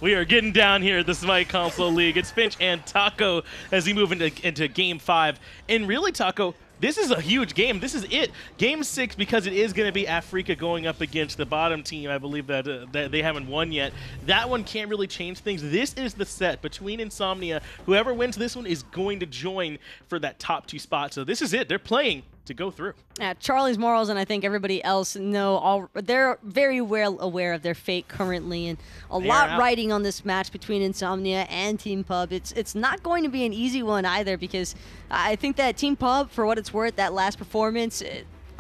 We are getting down here at the Smite Console League. It's Finch and Taco as we move into Game 5. And really, Taco, this is a huge game. This is it. Game 6, because it is going to be Africa going up against the bottom team. I believe that, that they haven't won yet. That one can't really change things. This is the set between Insomnia. Whoever wins this one is going to join for that top 2 spot. So this is it. They're playing to go through. Charlie's Morals and I think everybody else they're very well aware of their fate currently, and a lot riding on this match between Insomnia and Team Pub. It's not going to be an easy one either, because I think that Team Pub, for what it's worth, that last performance,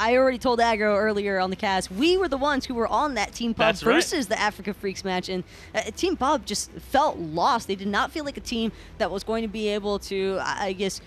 I already told Aggro earlier on the cast, we were the ones who were on that Team Pub versus the Africa Freaks match, and Team Pub just felt lost. They did not feel like a team that was going to be able to, I guess,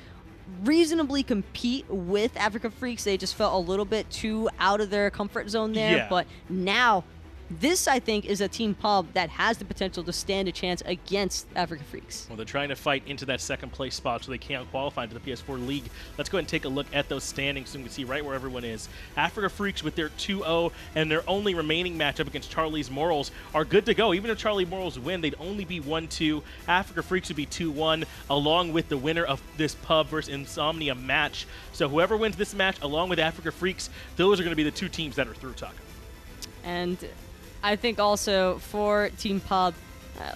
reasonably compete with Africa Freaks. They just felt a little bit too out of their comfort zone there. Yeah. But now, this, I think, is a Team Pub that has the potential to stand a chance against Africa Freaks. Well, they're trying to fight into that second place spot so they can't qualify into the PS4 League. Let's go ahead and take a look at those standings so we can see right where everyone is. Africa Freaks with their 2-0 and their only remaining matchup against Charlie's Morals are good to go. Even if Charlie Morals win, they'd only be 1-2. Africa Freaks would be 2-1, along with the winner of this Pub versus Insomnia match. So whoever wins this match, along with Africa Freaks, those are going to be the 2 teams that are through, Taco. And I think also for Team Pub,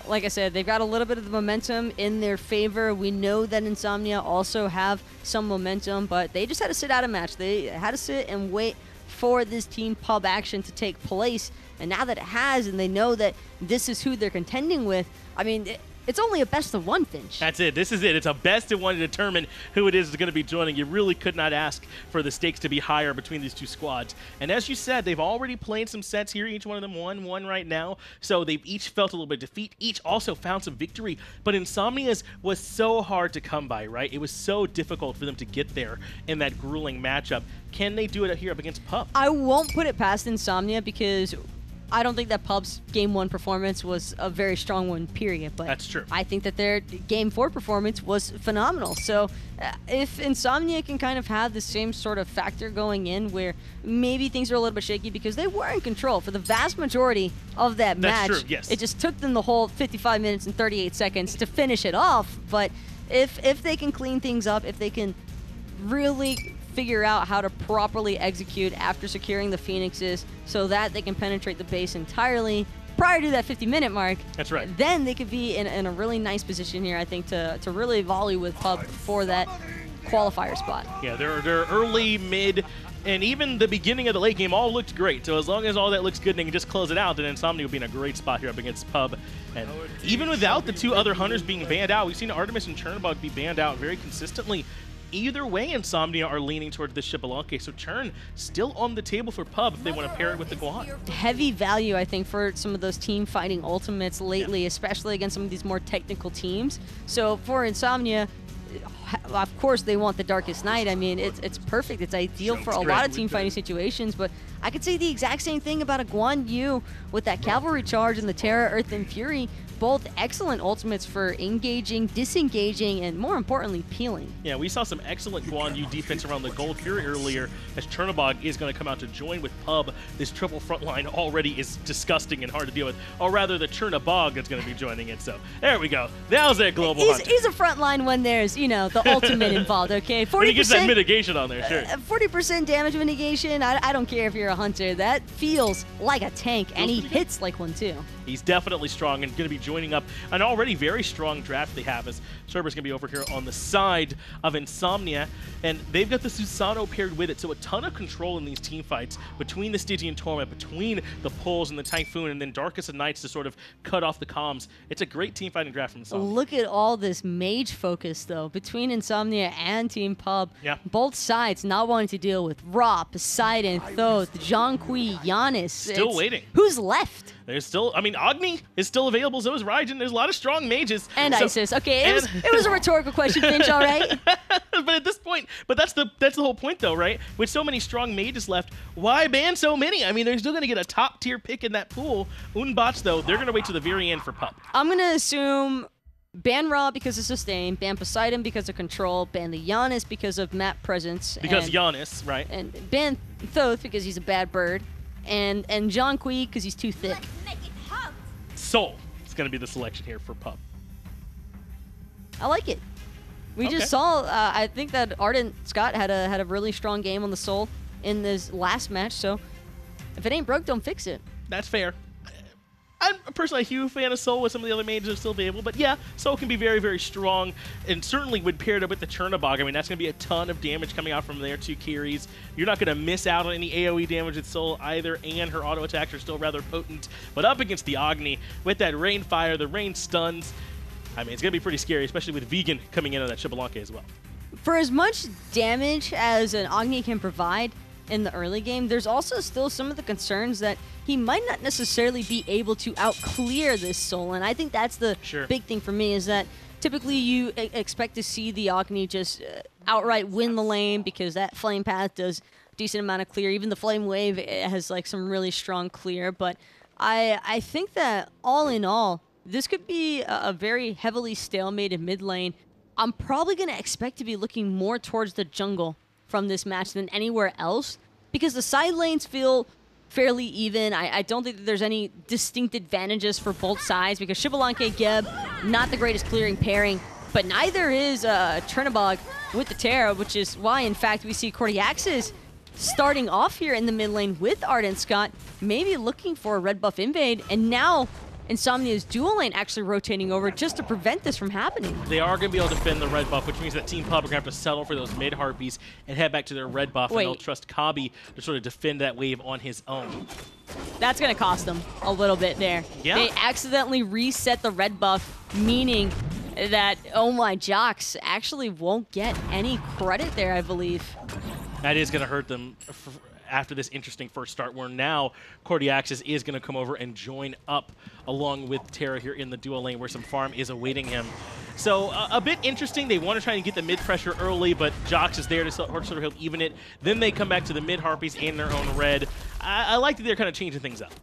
like I said, they've got a little bit of the momentum in their favor. We know that Insomnia also have some momentum, but they just had to sit out a match. They had to sit and wait for this Team Pub action to take place. And now that it has, and they know that this is who they're contending with, I mean, it's only a best-of-1, Finch. That's it. This is it. It's a best-of-1 to determine who it is going to be joining. You really could not ask for the stakes to be higher between these 2 squads. And as you said, they've already played some sets here. Each one of them 1-1 right now. So they've each felt a little bit of defeat. Each also found some victory. But Insomnia's was so hard to come by, right? It was so difficult for them to get there in that grueling matchup. Can they do it here up against Pub? I won't put it past Insomnia, because I don't think that Pub's Game 1 performance was a very strong one, period. But that's true. I think that their Game 4 performance was phenomenal. So if Insomnia can kind of have the same sort of factor going in, where maybe things are a little bit shaky because they were in control for the vast majority of that match. That's true, yes. It just took them the whole 55 minutes and 38 seconds to finish it off. But if they can clean things up, if they can really figure out how to properly execute after securing the Phoenixes so that they can penetrate the base entirely prior to that 50-minute mark. That's right. Then they could be in a really nice position here, I think, to really volley with Pub for that qualifier spot. Yeah, their early, mid, and even the beginning of the late game all looked great. So as long as all that looks good and they can just close it out, then Insomnia will be in a great spot here up against Pub. And even without the 2 other hunters being banned out, we've seen Artemis and Chernobog be banned out very consistently. Either way, Insomnia are leaning towards this Xbalanque, so Chern still on the table for Pub if they want to pair it with the Guan. Heavy value, I think, for some of those team fighting ultimates lately, especially against some of these more technical teams. So for Insomnia, of course, they want the Darkest Night. I mean, it's perfect. It's ideal for a lot of team fighting situations, but I could say the exact same thing about a Guan Yu with that Cavalry Charge and the Terra, Earth, and Fury. Both excellent ultimates for engaging, disengaging, and more importantly, peeling. Yeah, we saw some excellent Guan Yu defense around the Gold Fury earlier, as Chernobog is going to come out to join with Pub. This triple front line already is disgusting and hard to deal with. Or rather, the Chernobog is going to be joining it. So there we go. That was that global hunter. He's a front line when there's, you know, the ultimate involved, okay? 40%, he gets that mitigation on there, sure. 40% damage mitigation, I don't care if you're a hunter. That feels like a tank, and he hits like one, too. He's definitely strong and going to be joining up an already very strong draft they have, as Cerberus going to be over here on the side of Insomnia. And they've got the Susano paired with it, so a ton of control in these team fights between the Stygian Torment, between the Pulls and the Typhoon, and then Darkest of Nights to sort of cut off the comms. It's a great team fighting draft from Insomnia. Look at all this mage focus, though, between Insomnia and Team Pub. Yeah. Both sides not wanting to deal with Ra, Poseidon, Thoth, Zhonghui, Giannis. Still waiting. Who's left? There's still, I mean, Agni is still available, so is Raijin. There's a lot of strong mages. And so, Isis. Okay, it was a rhetorical question, Finch, all right? But at this point, that's the whole point, though, right? With so many strong mages left, why ban so many? I mean, they're still going to get a top-tier pick in that pool. Unbots, though, they're going to wait to the very end for Pub. I'm going to assume ban Ra because of sustain, ban Poseidon because of control, ban the Giannis because of map presence. Because Giannis, right? And ban Thoth because he's a bad bird. And Zhonghui because he's too thick. Soul. is going to be the selection here for Pub. I like it. We just saw, I think that Ardent Scott had a really strong game on the Soul in this last match, so if it ain't broke, don't fix it. That's fair. I'm personally a huge fan of Soul with some of the other mages are still available, but yeah, Soul can be very, very strong, and certainly would pair it up with the Chernobog. I mean, that's going to be a ton of damage coming out from their 2 carries. You're not going to miss out on any AoE damage with Soul either, and her auto attacks are still rather potent. But up against the Agni, with that rain fire, the rain stuns, I mean, it's going to be pretty scary, especially with Vegan coming in on that Xbalanque as well. For as much damage as an Agni can provide in the early game, there's also still some of the concerns that he might not necessarily be able to out-clear this Soul, and I think that's the big thing for me, is that typically you expect to see the Agni just outright win the lane because that Flame Path does a decent amount of clear. Even the Flame Wave has like some really strong clear, but I think that all in all, this could be a very heavily stalemated mid lane. I'm probably going to expect to be looking more towards the jungle from this match than anywhere else, because the side lanes feel fairly even. I don't think that there's any distinct advantages for both sides, because Xbalanque, Geb, not the greatest clearing pairing, but neither is Chernobog with the Terra, which is why, in fact, we see cordiaxiz starting off here in the mid lane with Ardent Scott, maybe looking for a red buff invade, and now Insomnia's dual lane actually rotating over just to prevent this from happening. They are going to be able to defend the red buff, which means that Team Pub are going to have to settle for those mid Harpies and head back to their red buff, and they'll trust nCobbY to sort of defend that wave on his own. That's going to cost them a little bit there. Yeah. They accidentally reset the red buff, meaning that OhMyJhox actually won't get any credit there, I believe. That is going to hurt them after this interesting first start, where now cordiaxiz is going to come over and join up along with Terra here in the dual lane, where some farm is awaiting him. So a bit interesting. They want to try and get the mid pressure early, but Jox is there to sort of help even it. Then they come back to the mid Harpies and their own red. I like that they're kind of changing things up.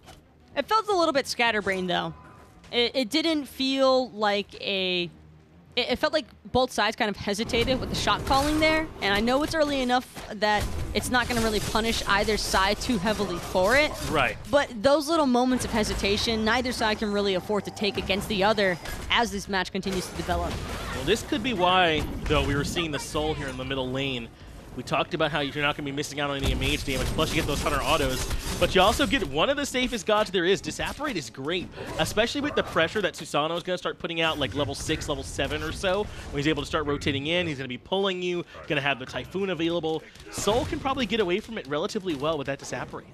It felt a little bit scatterbrained, though. It didn't feel like a... It felt like both sides kind of hesitated with the shot calling there, and I know it's early enough that it's not going to really punish either side too heavily for it. Right. But those little moments of hesitation, neither side can really afford to take against the other as this match continues to develop. Well, this could be why, though, we were seeing the Soul here in the middle lane. We talked about how you're not going to be missing out on any mage damage, plus you get those 100 autos, but you also get one of the safest gods there is. Disapparate is great, especially with the pressure that Susano is going to start putting out, like level 6, level 7 or so. When he's able to start rotating in, he's going to be pulling you, going to have the Typhoon available. Soul can probably get away from it relatively well with that Disapparate.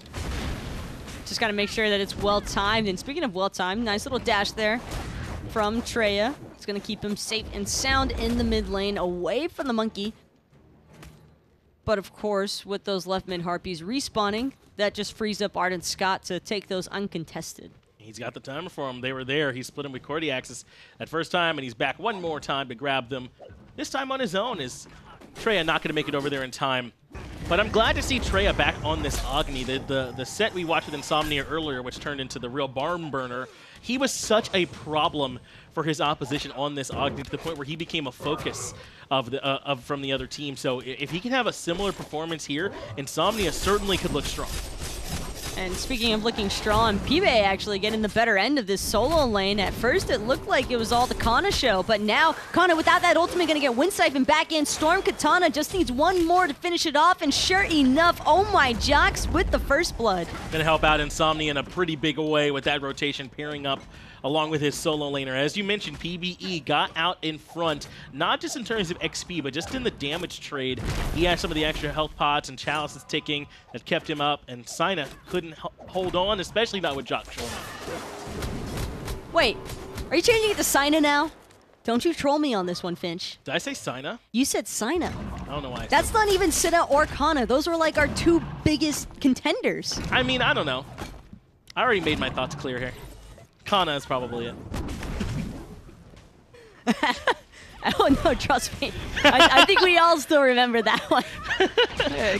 Just got to make sure that it's well-timed, and speaking of well-timed, nice little dash there from Treya. It's going to keep him safe and sound in the mid lane, away from the monkey. But of course, with those left mid Harpies respawning, that just frees up Ardent Scott to take those uncontested. He's got the timer for him. They were there. He split him with cordiaxiz that first time, and he's back one more time to grab them. This time on his own. Is Treya not going to make it over there in time? But I'm glad to see Treya back on this Agni. The set we watched with Insomnia earlier, which turned into the real barn burner, he was such a problem for his opposition on this Agni, to the point where he became a focus of from the other team. So if he can have a similar performance here, Insomnia certainly could look strong. And speaking of looking strong, PB actually getting the better end of this solo lane. At first, it looked like it was all the Kana show, but now Kana, without that ultimate, going to get Wind Siphon back in. Storm Katana just needs one more to finish it off, and sure enough, OhMyJhox with the first blood. Going to help out Insomnia in a pretty big way with that rotation, pairing up along with his solo laner. As you mentioned, PBE got out in front, not just in terms of XP, but just in the damage trade. He had some of the extra health pots and chalices ticking that kept him up, and Sina couldn't hold on, especially not with Jock trolling. Wait, are you changing it to Sina now? Don't you troll me on this one, Finch. Did I say Sina? You said Sina. I don't know why. That's not even Sina or Kana. Those were like our two biggest contenders. I mean, I don't know. I already made my thoughts clear here. Kana is probably it. I don't know, trust me. I think we all still remember that one.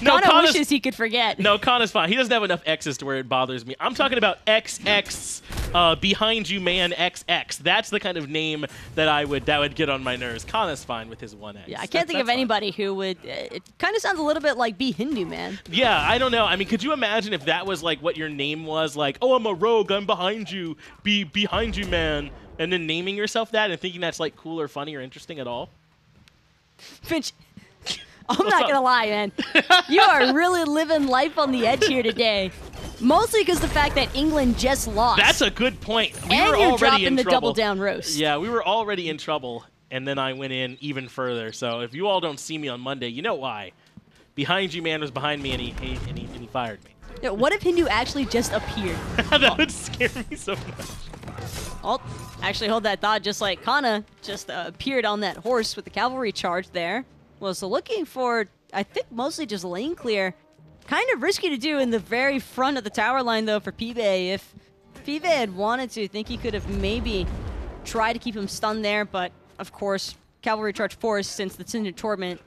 No, Kana wishes he could forget. No, Kana's fine. He doesn't have enough X's to where it bothers me. I'm talking about XX, behind you man XX. That's the kind of name that would get on my nerves. Kana's fine with his one X. Yeah, I can't think of anybody who would. It kind of sounds a little bit like Be Hindu, man. Yeah, I don't know. I mean, could you imagine if that was like what your name was? Like, oh, I'm a rogue. I'm behind you. Be behind you, man. And then naming yourself that and thinking that's like cool or funny or interesting at all? Finch, I'm not going to lie, man. You are really living life on the edge here today. Mostly because the fact that England just lost. That's a good point. We and were you're already dropping in the trouble. double down roast. Yeah, we were already in trouble, and then I went in even further. So if you all don't see me on Monday, you know why. Behind you man was behind me, and he fired me. Yeah, what if Hindu actually just appeared? That would scare me so much. Oh, actually hold that thought, just like Kana just appeared on that horse with the cavalry charge there. Was looking for, I think, mostly just lane clear. Kind of risky to do in the very front of the tower line, though, for Pibe. If Pibe had wanted to, I think he could have maybe tried to keep him stunned there, but, of course, cavalry charge force, since the Tinted Torment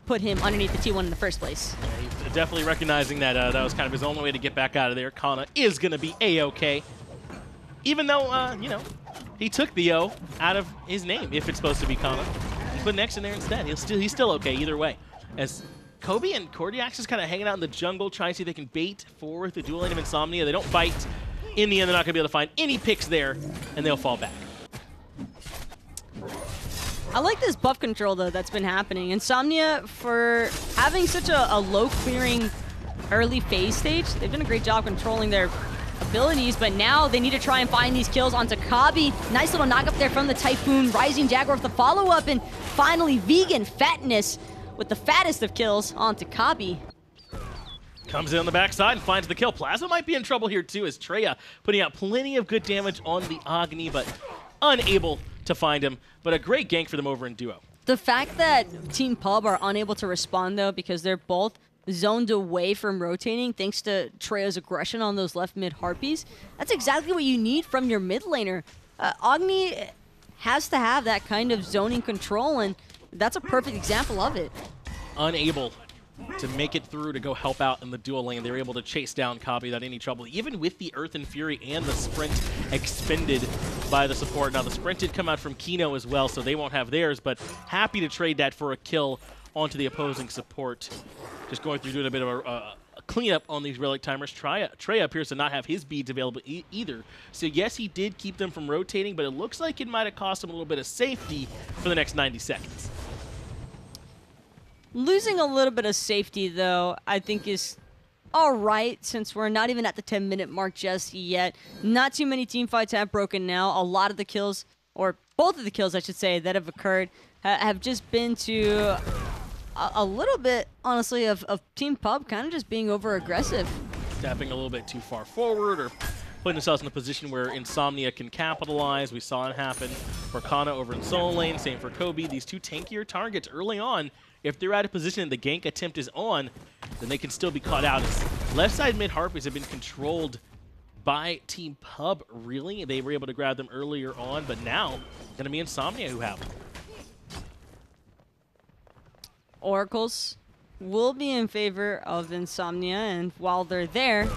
put him underneath the T1 in the first place. Yeah, he's definitely recognizing that that was kind of his only way to get back out of there. Kana is going to be A-OK. Even though, you know, he took the O out of his name, if it's supposed to be Kana. He put an X in there instead. He's still okay either way. As nCobbY and cordiaxiz kind of hanging out in the jungle, trying to see if they can bait for the dual lane of Insomnia. They don't bite. In the end, they're not going to be able to find any picks there, and they'll fall back. I like this buff control, though, that's been happening. Insomnia, for having such a low-clearing early phase stage, they've done a great job controlling their abilities, but now they need to try and find these kills onto nCobbY. Nice little knock up there from the Typhoon. Rising Jaguar with the follow-up, and finally VeganFatness with the fattest of kills onto nCobbY. Comes in on the backside and finds the kill. Plasma might be in trouble here too, as Terra putting out plenty of good damage on the Agni, but unable to find him. But a great gank for them over in duo. The fact that Team Pub are unable to respond, though, because they're both zoned away from rotating thanks to Terra's aggression on those left mid Harpies, that's exactly what you need from your mid laner. Agni has to have that kind of zoning control, and that's a perfect example of it. Unable to make it through to go help out in the dual lane. They were able to chase down nCobbY without any trouble, even with the Earth and Fury and the sprint expended by the support. Now, the sprint did come out from Kino as well, so they won't have theirs, but happy to trade that for a kill onto the opposing support. Just going through doing a bit of a cleanup on these relic timers. Terra appears to not have his beads available either. So yes, he did keep them from rotating, but it looks like it might have cost him a little bit of safety for the next 90 seconds. Losing a little bit of safety, though, I think is all right, since we're not even at the 10-minute mark just yet. Not too many team fights have broken now. A lot of the kills, or both of the kills, I should say, that have occurred have just been to a little bit, honestly, of Team Pub kind of just being over-aggressive. Stepping a little bit too far forward, or putting themselves in a position where Insomnia can capitalize. We saw it happen for Kana over in solo lane, same for nCobbY. These two tankier targets early on, if they're at a position and the gank attempt is on, then they can still be caught out. Left side mid Harpies have been controlled by Team Pub, really. They were able to grab them earlier on, but now it's going to be Insomnia who have them. Oracles will be in favor of Insomnia, and while they're there,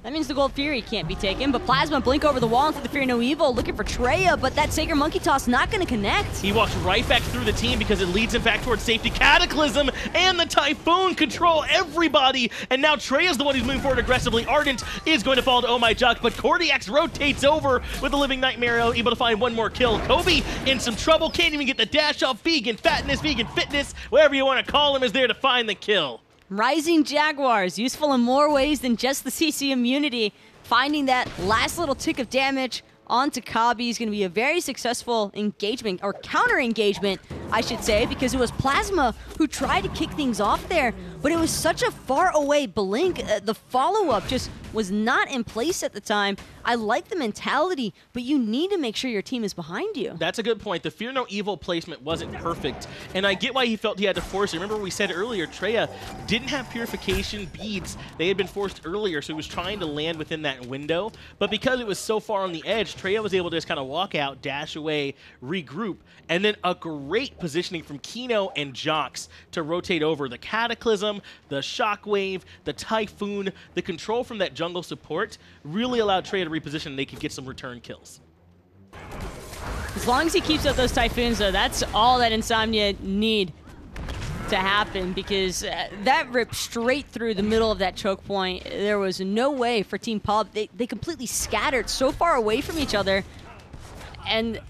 that means the Gold Fury can't be taken, but Plasma blink over the wall into the Fear No Evil, looking for Terra, but that Sacred Monkey Toss not going to connect. He walks right back through the team because it leads him back towards safety. Cataclysm and the Typhoon control everybody, and now Terra's the one who's moving forward aggressively. Ardent is going to fall to OhMyJhox, but cordiaxiz rotates over with the Living Nightmare, able to find one more kill. nCobbY in some trouble, can't even get the dash off. VeganFatness, VeganFitness, whatever you want to call him, is there to find the kill. Rising Jaguars, useful in more ways than just the CC immunity. Finding that last little tick of damage onto nCobbY is going to be a very successful engagement, or counter-engagement, I should say, because it was Plasma who tried to kick things off there, but it was such a far-away blink. The follow-up just was not in place at the time. I like the mentality, but you need to make sure your team is behind you. That's a good point. The Fear No Evil placement wasn't perfect, and I get why he felt he had to force it. Remember we said earlier, Terra didn't have purification beads. They had been forced earlier, so he was trying to land within that window, but because it was so far on the edge, Terra was able to just kind of walk out, dash away, regroup, and then a great positioning from Kino and Jox to rotate over the Cataclysm, the Shockwave, the Typhoon, the control from that jungle support really allowed Terra to reposition and they could get some return kills. As long as he keeps up those Typhoons, though, that's all that Insomnia need to happen, because that ripped straight through the middle of that choke point. There was no way for Team Pub. They completely scattered so far away from each other. And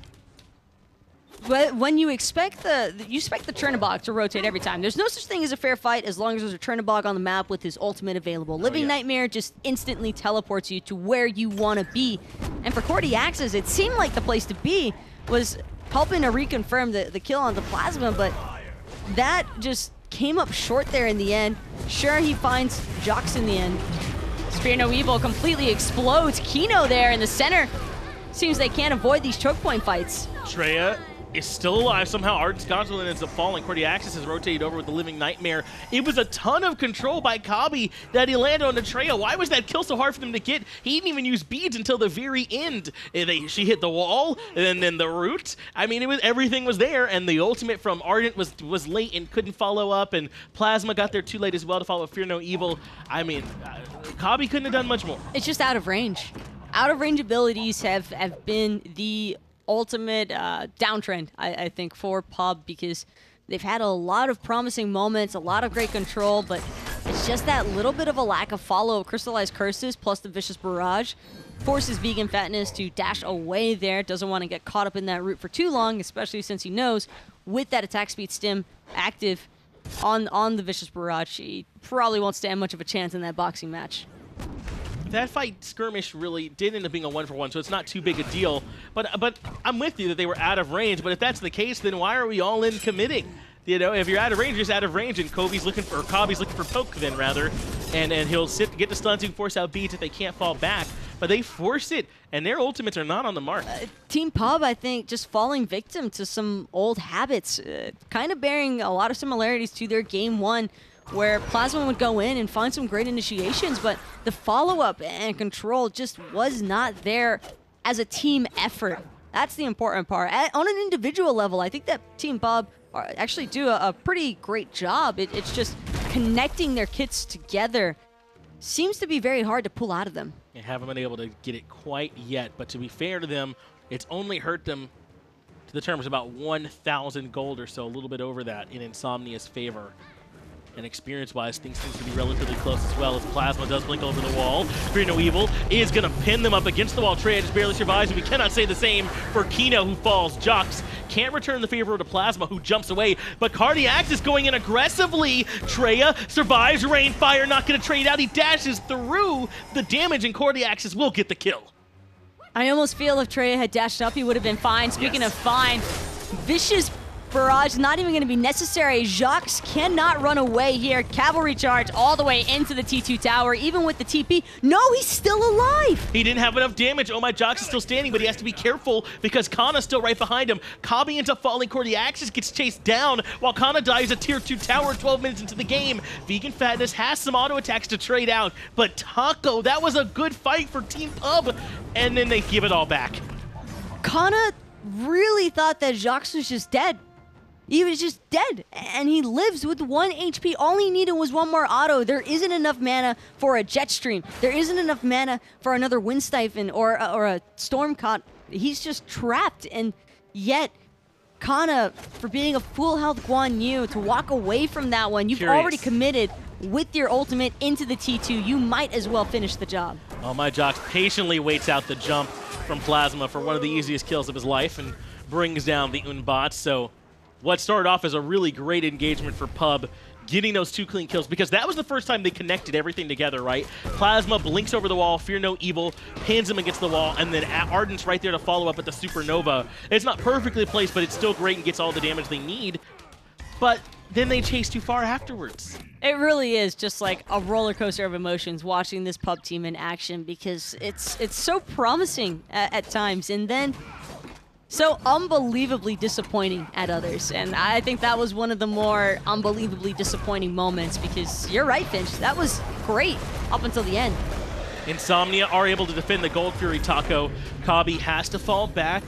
when you expect the Chernobog to rotate every time. There's no such thing as a fair fight as long as there's a Chernobog on the map with his ultimate available. Living Nightmare just instantly teleports you to where you want to be. And for cordiaxiz, it seemed like the place to be was helping to reconfirm the kill on the Plasma, but that just came up short there in the end. Sure, he finds JhoX in the end. Spear No Evil completely explodes Kino there in the center. Seems they can't avoid these choke point fights. Treya is still alive. Somehow Ardent's Gauntlet ends up falling. cordiaxiz has rotated over with the Living Nightmare. It was a ton of control by nCobbY that he landed on the Treya. Why was that kill so hard for them to get? He didn't even use beads until the very end. She hit the wall, and then the root. I mean, everything was there, and the ultimate from Ardent was late and couldn't follow up, and Plasma got there too late as well to follow Fear No Evil. I mean, nCobbY couldn't have done much more. It's just out of range. Out of range abilities have been the ultimate downtrend, I think, for PUB, because they've had a lot of promising moments, a lot of great control, but it's just that little bit of a lack of follow. Crystallized Curses plus the Vicious Barrage forces VeganFatness to dash away there. Doesn't want to get caught up in that route for too long, especially since he knows with that attack speed stim active on the Vicious Barrage, he probably won't stand much of a chance in that boxing match. That fight skirmish really did end up being a 1-for-1, so it's not too big a deal. But I'm with you that they were out of range. But if that's the case, then why are we all in committing? You know, if you're out of range, you're just out of range, and nCobbY's looking for poke then rather, and he'll get the stuns and force out beats if they can't fall back. But they force it, and their ultimates are not on the mark. Team PUB, I think, just falling victim to some old habits, kind of bearing a lot of similarities to their game one, where Plasma would go in and find some great initiations, but the follow-up and control just was not there as a team effort. That's the important part. On an individual level, I think that Team PUB actually do a pretty great job. It's just connecting their kits together seems to be very hard to pull out of them. They haven't been able to get it quite yet, but to be fair to them, it's only hurt them to the terms about 1,000 gold or so, a little bit over that in Insomnia's favor. And experience-wise, things seem to be relatively close as well, as Plasma does blink over the wall. Fear No Evil is going to pin them up against the wall. Treya just barely survives, and we cannot say the same for Kino, who falls. JhoX can't return the favor to Plasma, who jumps away, but cordiaxiz going in aggressively. Treya survives rain fire, not going to trade out. He dashes through the damage, and cordiaxiz will get the kill. I almost feel if Treya had dashed up, he would have been fine. Speaking of fine, Vicious Barrage not even going to be necessary. JhoX cannot run away here. Cavalry charge all the way into the T2 tower, even with the TP. No, he's still alive. He didn't have enough damage. OhMyJhox is still standing, but he has to be careful because Kana's still right behind him. nCobbY ends up falling. cordiaxiz gets chased down while Kana dives a tier 2 tower 12 minutes into the game. VeganFatness has some auto attacks to trade out, but Taco, that was a good fight for Team PUB, and then they give it all back. Kana really thought that JhoX was just dead. He was just dead, and he lives with 1 HP. All he needed was one more auto. There isn't enough mana for a jet stream. There isn't enough mana for another wind siphon or a storm caught. He's just trapped, and yet Kana, for being a full health Guan Yu, to walk away from that one, you've already committed with your ultimate into the T2. You might as well finish the job. OhMyJhox patiently waits out the jump from Plasma for one of the easiest kills of his life and brings down the Unbots. So what started off as a really great engagement for PUB, getting those 2 clean kills, because that was the first time they connected everything together, right? Plasma blinks over the wall, Fear No Evil pins him against the wall, and then Ardent's right there to follow up at the Supernova. It's not perfectly placed, but it's still great and gets all the damage they need. But then they chase too far afterwards. It really is just like a roller coaster of emotions watching this PUB team in action, because it's so promising at times, and then so unbelievably disappointing at others. And I think that was one of the more unbelievably disappointing moments, because you're right, Finch, that was great up until the end. Insomnia are able to defend the Gold Fury Taco. nCobbY has to fall back.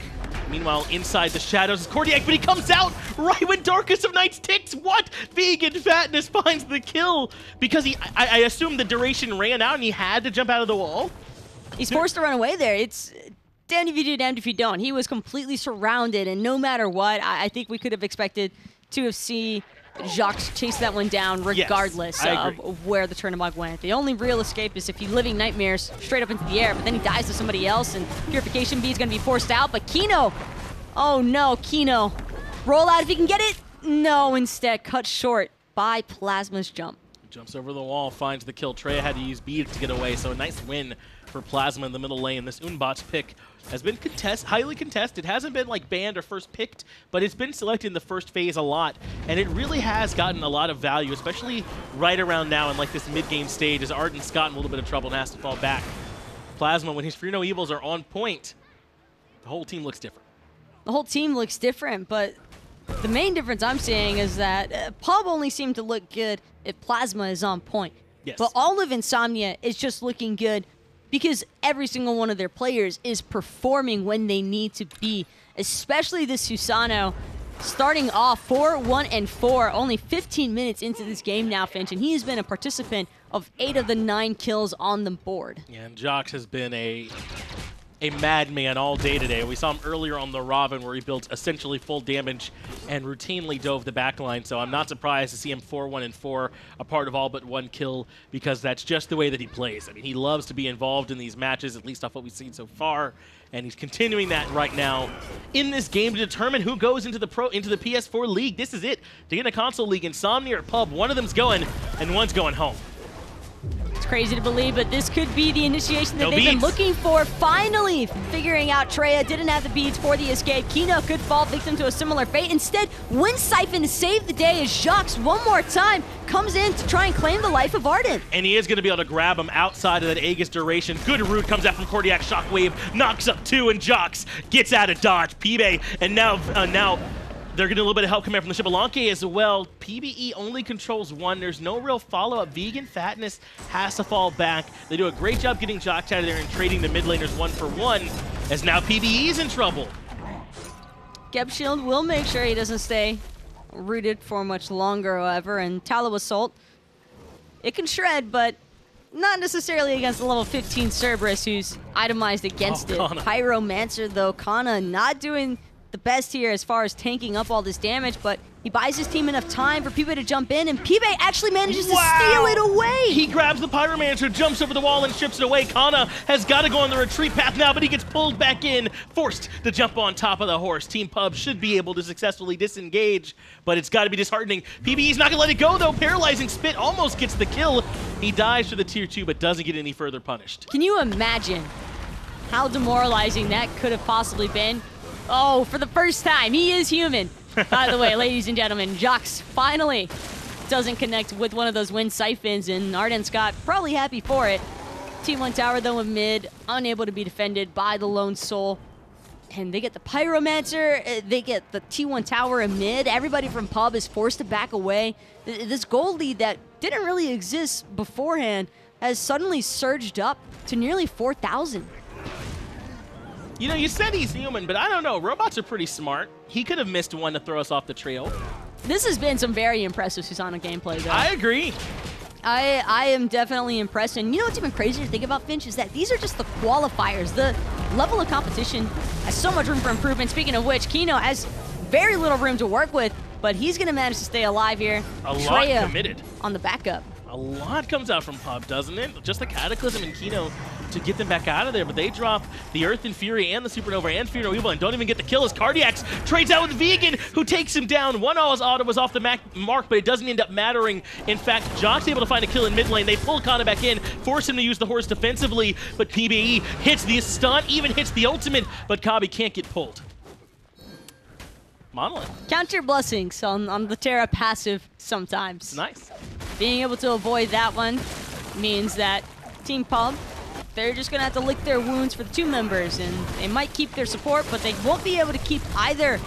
Meanwhile, inside the shadows is cordiaxiz, but he comes out right when Darkest of Nights ticks. What? VeganFatness finds the kill because I assume the duration ran out and he had to jump out of the wall. He's forced to run away there. It's damned if you do, damned if you don't. He was completely surrounded, and no matter what, I think we could have expected to have seen OhMyJhox chased that one down regardless of where the Chernobog went. The only real escape is if he living nightmares straight up into the air, but then he dies to somebody else, and Purification Bee is going to be forced out. But Kino, oh no, Kino. Roll out if he can get it. No, instead cut short by Plasma's jump. Jumps over the wall, finds the kill. Trey had to use beads to get away, so a nice win for Plasma in the middle lane. This Unbot's pick has been highly contested. Hasn't been like banned or first picked, but it's been selected in the first phase a lot, and it really has gotten a lot of value, especially right around now in like this mid-game stage as Arden's gotten a little bit of trouble and has to fall back. Plasma, when his Fear No Evils are on point, the whole team looks different. The whole team looks different, but the main difference I'm seeing is that Pub only seemed to look good if Plasma is on point. Yes. But all of Insomnia is just looking good because every single one of their players is performing when they need to be, especially this Susano, starting off 4-1-4, only 15 minutes into this game now, Finch, and he has been a participant of 8 of the 9 kills on the board. Yeah, and Jox has been a madman all day today. We saw him earlier on the Robin where he built essentially full damage and routinely dove the backline, so I'm not surprised to see him 4-1-4, a part of all but 1 kill, because that's just the way that he plays. I mean, he loves to be involved in these matches, at least off what we've seen so far, and he's continuing that right now in this game to determine who goes into the PS4 League. This is it. To get in a console league, Insomnia or Pub, one of them's going, and one's going home. It's crazy to believe, but this could be the initiation that they've been looking for. Finally figuring out Treya didn't have the beads for the escape. Kino could fall victim to a similar fate. Instead, wins Siphon to save the day as JhoX one more time comes in to try and claim the life of Arden. And he is going to be able to grab him outside of that Aegis duration. Good root comes out from Cordiax Shockwave, knocks up 2, and JhoX gets out of dodge. PB, and now they're getting a little bit of help coming from the Xbalanque as well. PBE only controls 1. There's no real follow-up. VeganFatness has to fall back. They do a great job getting JhoX out of there and trading the mid laners 1-for-1, as now PBE's in trouble. Geb Shield will make sure he doesn't stay rooted for much longer, however, and Tallow Assault, it can shred, but not necessarily against the level 15 Cerberus, who's itemized against it. Kana. Pyromancer, though, Kana not doing the best here as far as tanking up all this damage, but he buys his team enough time for Pibe to jump in, and Pibe actually manages to steal it away. He grabs the Pyromancer, jumps over the wall, and ships it away. Kana has got to go on the retreat path now, but he gets pulled back in, forced to jump on top of the horse. Team Pub should be able to successfully disengage, but it's got to be disheartening. PBE's not going to let it go, though. Paralyzing Spit almost gets the kill. He dies to the tier 2, but doesn't get any further punished. Can you imagine how demoralizing that could have possibly been? Oh, for the first time, he is human. By the way, ladies and gentlemen, JhoX finally doesn't connect with one of those wind siphons, and Arden Scott probably happy for it. T1 tower, though, in mid, unable to be defended by the Lone Soul. And they get the Pyromancer, they get the T1 tower in mid. Everybody from Pub is forced to back away. This gold lead that didn't really exist beforehand has suddenly surged up to nearly 4,000. You know, you said he's human, but I don't know. Robots are pretty smart. He could have missed one to throw us off the trail. This has been some very impressive Susano gameplay, though. I agree. I am definitely impressed. And you know what's even crazier to think about, Finch, is that these are just the qualifiers. The level of competition has so much room for improvement. Speaking of which, Kino has very little room to work with, but he's going to manage to stay alive here. A lot committed. On the backup. A lot comes out from Pub, doesn't it? Just the Cataclysm and Kino to get them back out of there, but they drop the Earth and Fury and the Supernova and Fear No Evil and don't even get the kill as Cordiax trades out with Vegan, who takes him down. One auto was off the mark, but it doesn't end up mattering. In fact, JhoX able to find a kill in mid lane. They pull Kana back in, force him to use the horse defensively, but PBE hits the stun, even hits the ultimate, but nCobbY can't get pulled. Monolith. Count your blessings on the Terra passive sometimes. It's nice. Being able to avoid that one means that Team Pub, they're just going to have to lick their wounds for the 2 members, and they might keep their support, but they won't be able to keep either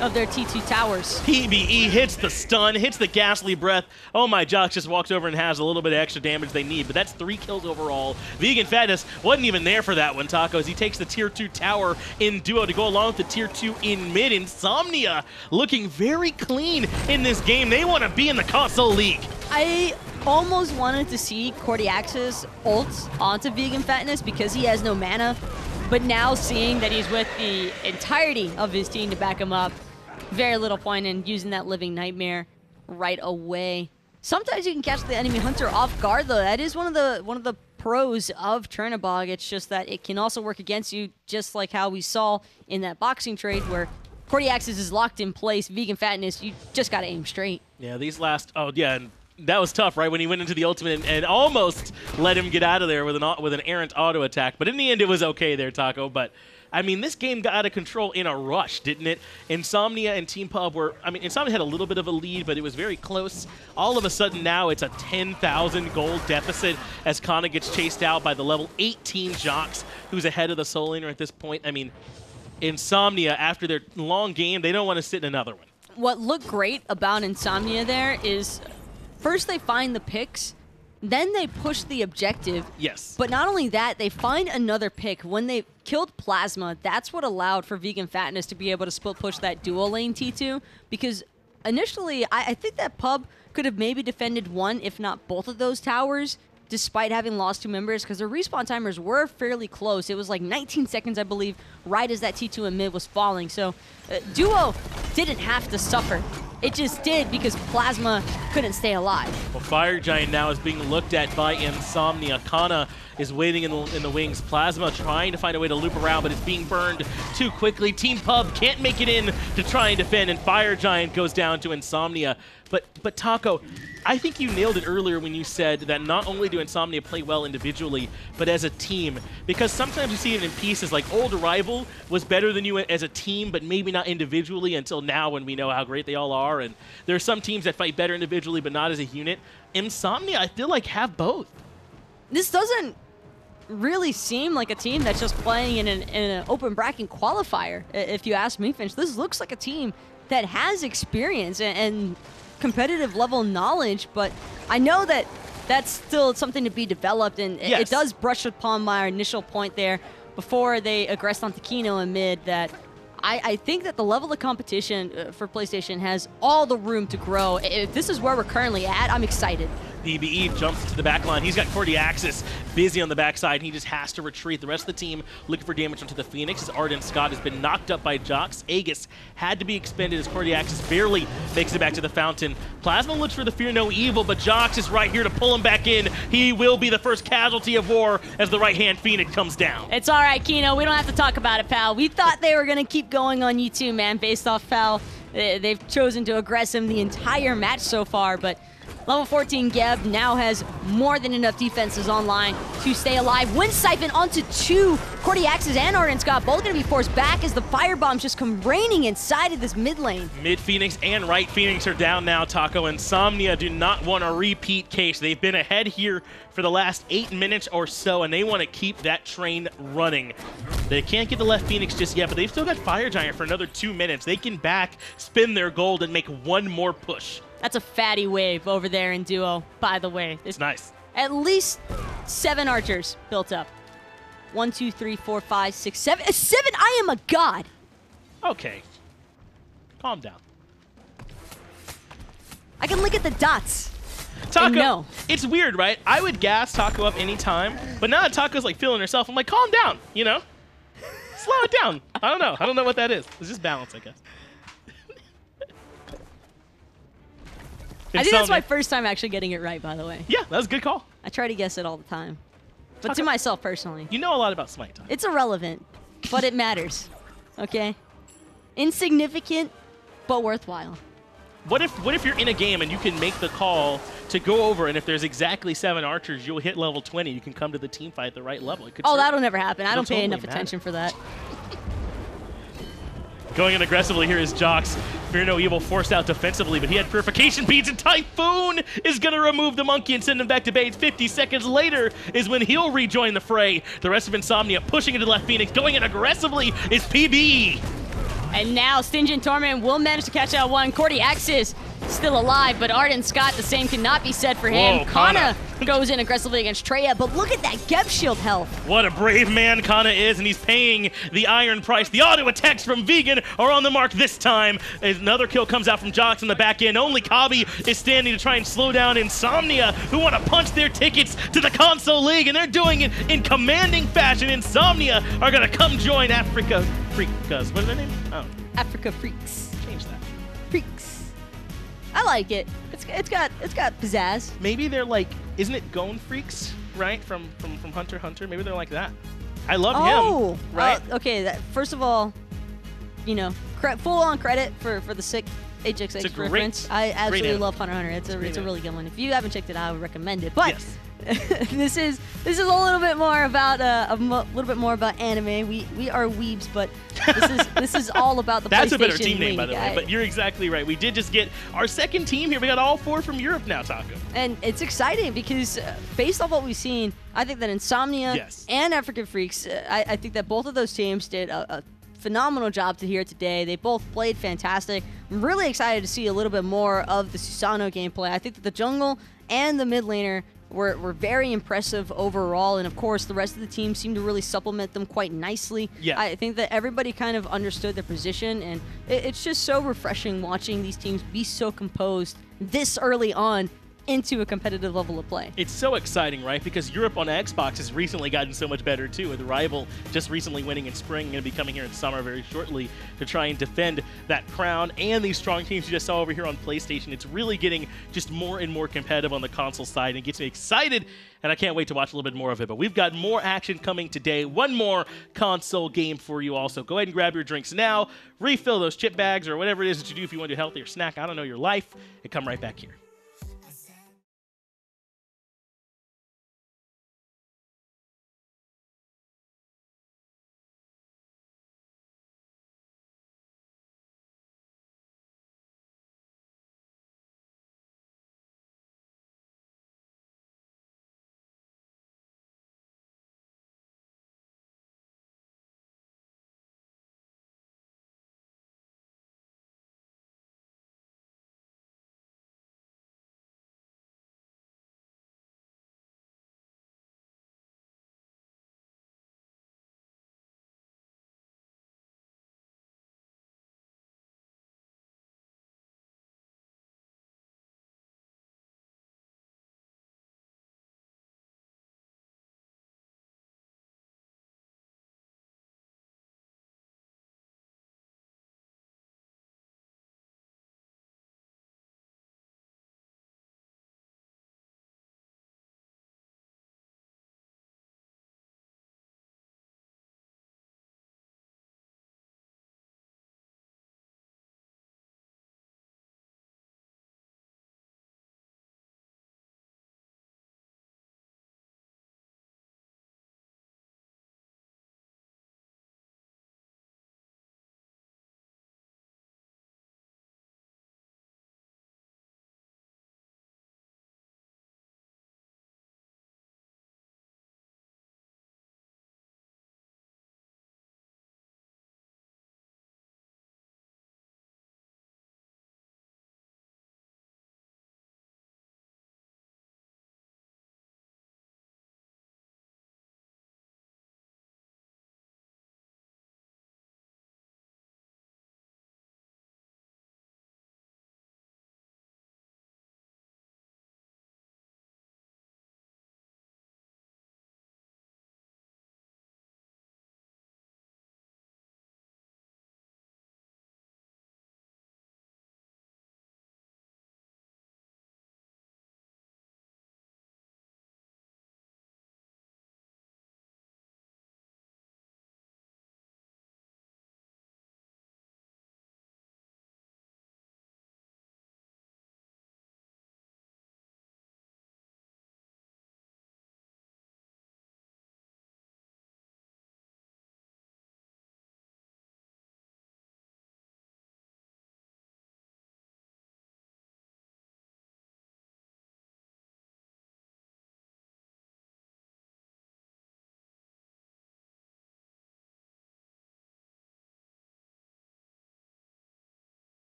of their T2 towers. PBE hits the stun, hits the ghastly breath. OhMyJhox just walks over and has a little bit of extra damage they need, but that's 3 kills overall. VeganFatness wasn't even there for that one, Taco, as he takes the tier 2 tower in duo to go along with the tier 2 in mid. Insomnia looking very clean in this game. They want to be in the console league. I almost wanted to see cordiaxiz ult onto VeganFatness because he has no mana, but now seeing that he's with the entirety of his team to back him up, very little point in using that Living Nightmare. right away. Sometimes you can catch the enemy hunter off guard, though. That is one of the pros of Chernobog. It's just that it can also work against you, just like how we saw in that boxing trade where cordiaxiz is locked in place. VeganFatness, you just got to aim straight. Yeah, these last... Oh, yeah, and that was tough, right? When he went into the ultimate and almost let him get out of there with an errant auto attack. But in the end, it was okay there, Taco. But, I mean, this game got out of control in a rush, didn't it? Insomnia and Team Pub were... I mean, Insomnia had a little bit of a lead, but it was very close. All of a sudden now it's a 10,000 gold deficit as Kana gets chased out by the level 18 JhoX, who's ahead of the Soul Laner at this point. I mean, Insomnia, after their long game, they don't want to sit in another one. What looked great about Insomnia there is... First, they find the picks, then they push the objective. Yes. But not only that, they find another pick. When they killed Plasma, that's what allowed for VeganFatness to be able to split push that dual lane T2. Because initially, I think that Pub could have maybe defended one, if not both of those towers, despite having lost 2 members, because their respawn timers were fairly close. It was like 19 seconds, I believe, right as that T2 in mid was falling. So Duo didn't have to suffer. It just did because Plasma couldn't stay alive. Well, Fire Giant now is being looked at by Insomnia. Kana is waiting in the wings. Plasma trying to find a way to loop around, but it's being burned too quickly. Team Pub can't make it in to try and defend, and Fire Giant goes down to Insomnia. But Taco, I think you nailed it earlier when you said that not only do Insomnia play well individually, but as a team. Because sometimes you see it in pieces like Old Arrival was better than you as a team, but maybe not individually until now when we know how great they all are. And there are some teams that fight better individually, but not as a unit. Insomnia, I feel like, have both. This doesn't really seem like a team that's just playing in an open bracket qualifier, if you ask me, Finch. This looks like a team that has experience and competitive level knowledge, but I know that that's still something to be developed, and yes, it does brush upon my initial point there before they aggressed onto Kino in mid that I think that the level of competition for PlayStation has all the room to grow. If this is where we're currently at, I'm excited. DBE jumps to the back line. He's got cordiaxiz busy on the backside, and he just has to retreat. The rest of the team looking for damage onto the Phoenix as Arden Scott has been knocked up by JhoX. Aegis had to be expended as cordiaxiz barely makes it back to the fountain. Plasma looks for the Fear No Evil, but JhoX is right here to pull him back in. He will be the first casualty of war as the right-hand Phoenix comes down. It's all right, Kino. We don't have to talk about it, pal. We thought they were going to keep going on you two, man, based off how they've chosen to aggress him the entire match so far, but level 14 Geb now has more than enough defenses online to stay alive. Wind Siphon onto 2. cordiaxiz and Arden Scott both going to be forced back as the firebombs just come raining inside of this mid lane. Mid Phoenix and right Phoenix are down now, Taco. Insomnia do not want a repeat case. They've been ahead here for the last 8 minutes or so, and they want to keep that train running. They can't get the left Phoenix just yet, but they've still got Fire Giant for another 2 minutes. They can back, spin their gold, and make one more push. That's a fatty wave over there in duo, by the way. It's nice. At least 7 archers built up. 1, 2, 3, 4, 5, 6, 7. 7! I am a god! Okay. Calm down. I can look at the dots. Taco, no. It's weird, right? I would gas Taco up anytime, but now that Taco's like feeling herself, I'm like, calm down, you know? Slow it down. I don't know. I don't know what that is. It's just balance, I guess. I think that's my first time actually getting it right, by the way. Yeah, that was a good call. I try to guess it all the time. But Taco, to myself personally. You know a lot about Smite Time. It's irrelevant, but it matters. Okay? Insignificant, but worthwhile. What if you're in a game and you can make the call to go over, and if there's exactly 7 archers, you'll hit level 20. You can come to the team fight at the right level. It could that'll never happen. I don't pay enough matter. attention for that. Going in aggressively here is JhoX. Fear No Evil forced out defensively, but he had purification beads, and Typhoon is going to remove the monkey and send him back to base. 50 seconds later is when he'll rejoin the fray. The rest of Insomnia pushing into the left Phoenix. Going in aggressively is PB. And now Stingent Torment will manage to catch out one. cordiaxiz still alive, but Arden Scott, the same cannot be said for him. Whoa, Kana goes in aggressively against Treya, but look at that Geb shield health. What a brave man Kana is, and he's paying the iron price. The auto attacks from Vegan are on the mark this time. Another kill comes out from JhoX on the back end. OhMyJhox is standing to try and slow down Insomnia, who want to punch their tickets to the console league, and they're doing it in commanding fashion. Insomnia are going to come join Africa Freaks. What are their names? Oh. Africa Freaks. Change that. Freaks. I like it. It's got pizzazz. Maybe they're like, isn't it Guan freaks, right? From Hunter x Hunter. Maybe they're like that. I love him. Right? Okay. First of all, you know, full on credit for the sick HXX reference. I absolutely love Hunter x Hunter. It's a really good one. If you haven't checked it out, I would recommend it. But yes. this is a little bit more about anime. We are weebs, but this is all about the That's PlayStation a better team name, League. by the way. But you're exactly right. We did just get our second team here. We got all 4 from Europe now, Taco. And it's exciting because based on what we've seen, I think that Insomnia and African Freaks, I think that both of those teams did a phenomenal job to here today. They both played fantastic. I'm really excited to see a little bit more of the Susano gameplay. I think that the jungle and the mid laner were very impressive overall, and of course the rest of the team seemed to really supplement them quite nicely. Yeah. I think that everybody kind of understood their position, and it's just so refreshing watching these teams be so composed this early on into a competitive level of play. It's so exciting, right? Because Europe on Xbox has recently gotten so much better too, with Rival just recently winning in spring and going to be coming here in summer very shortly to try and defend that crown. And these strong teams you just saw over here on PlayStation, it's really getting just more and more competitive on the console side, and it gets me excited, and I can't wait to watch a little bit more of it. But we've got more action coming today. One more console game for you also. Go ahead and grab your drinks now, refill those chip bags or whatever it is that you do if you want to do a healthier snack. I don't know, your life, and come right back here.